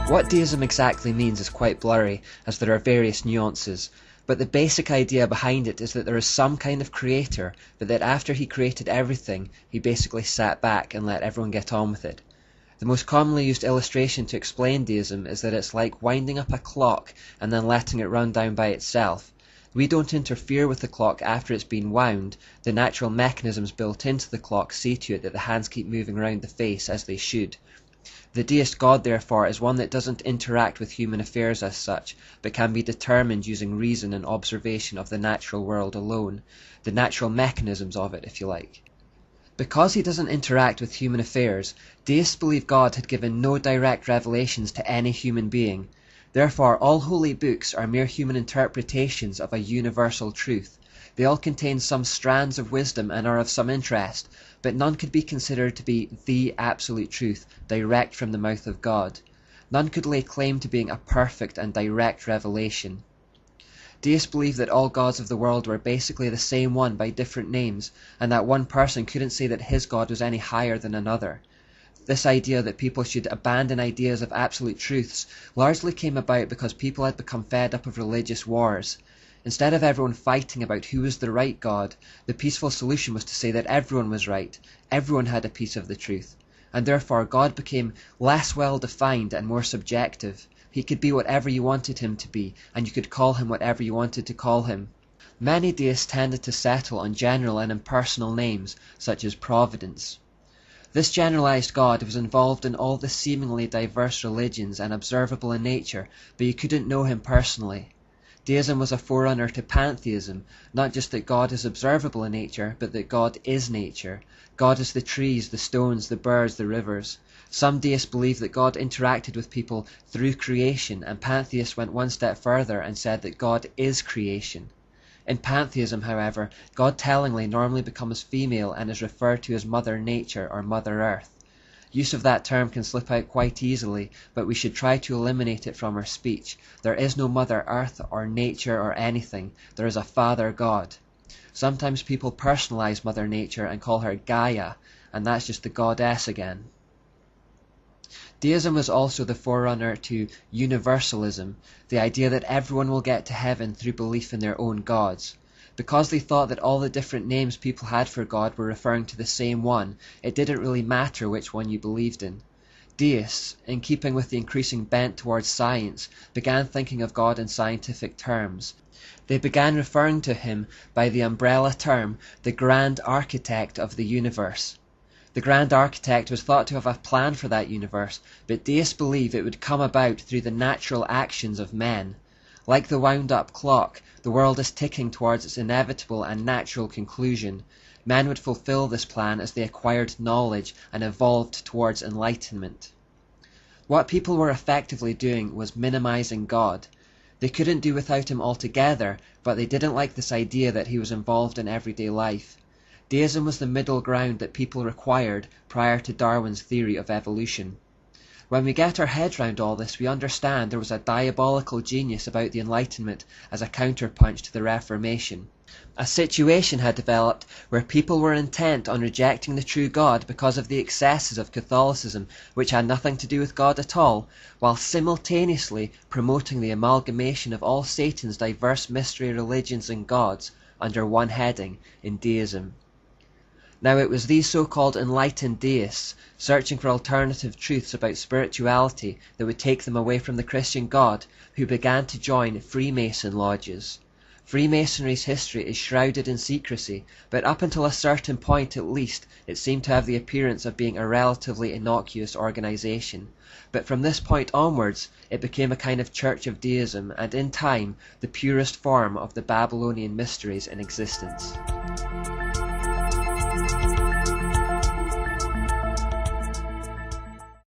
What deism exactly means is quite blurry, as there are various nuances, but the basic idea behind it is that there is some kind of creator, but that after he created everything, he basically sat back and let everyone get on with it. The most commonly used illustration to explain deism is that it's like winding up a clock and then letting it run down by itself. We don't interfere with the clock after it's been wound. The natural mechanisms built into the clock see to it that the hands keep moving around the face as they should. The deist God, therefore, is one that doesn't interact with human affairs as such, but can be determined using reason and observation of the natural world alone, the natural mechanisms of it, if you like. Because he doesn't interact with human affairs, deists believe God had given no direct revelations to any human being. Therefore, all holy books are mere human interpretations of a universal truth. They all contain some strands of wisdom and are of some interest, but none could be considered to be the absolute truth, direct from the mouth of God. None could lay claim to being a perfect and direct revelation. Deists believe that all gods of the world were basically the same one by different names, and that one person couldn't say that his God was any higher than another. This idea that people should abandon ideas of absolute truths largely came about because people had become fed up of religious wars. Instead of everyone fighting about who was the right God, the peaceful solution was to say that everyone was right, everyone had a piece of the truth, and therefore God became less well defined and more subjective. He could be whatever you wanted him to be, and you could call him whatever you wanted to call him. Many deists tended to settle on general and impersonal names, such as Providence. This generalized God was involved in all the seemingly diverse religions and observable in nature, but you couldn't know him personally. Deism was a forerunner to pantheism, not just that God is observable in nature, but that God is nature. God is the trees, the stones, the birds, the rivers. Some deists believe that God interacted with people through creation, and pantheists went one step further and said that God is creation. In pantheism, however, God tellingly normally becomes female and is referred to as Mother Nature or Mother Earth. Use of that term can slip out quite easily, but we should try to eliminate it from our speech. There is no Mother Earth or nature or anything. There is a Father God. Sometimes people personalize Mother Nature and call her Gaia, and that's just the goddess again. Deism was also the forerunner to universalism, the idea that everyone will get to heaven through belief in their own gods. Because they thought that all the different names people had for God were referring to the same one, it didn't really matter which one you believed in. Deists, in keeping with the increasing bent towards science, began thinking of God in scientific terms. They began referring to him by the umbrella term, the Grand Architect of the universe. The Grand Architect was thought to have a plan for that universe, but deists believe it would come about through the natural actions of men. Like the wound-up clock, the world is ticking towards its inevitable and natural conclusion. Men would fulfill this plan as they acquired knowledge and evolved towards enlightenment. What people were effectively doing was minimizing God. They couldn't do without him altogether, but they didn't like this idea that he was involved in everyday life. Deism was the middle ground that people required prior to Darwin's theory of evolution. When we get our heads round all this, we understand there was a diabolical genius about the Enlightenment as a counterpunch to the Reformation. A situation had developed where people were intent on rejecting the true God because of the excesses of Catholicism, which had nothing to do with God at all, while simultaneously promoting the amalgamation of all Satan's diverse mystery religions and gods under one heading, in deism. Now it was these so-called enlightened deists, searching for alternative truths about spirituality that would take them away from the Christian God, who began to join Freemason lodges. Freemasonry's history is shrouded in secrecy, but up until a certain point at least, it seemed to have the appearance of being a relatively innocuous organization. But from this point onwards, it became a kind of church of deism, and in time, the purest form of the Babylonian mysteries in existence.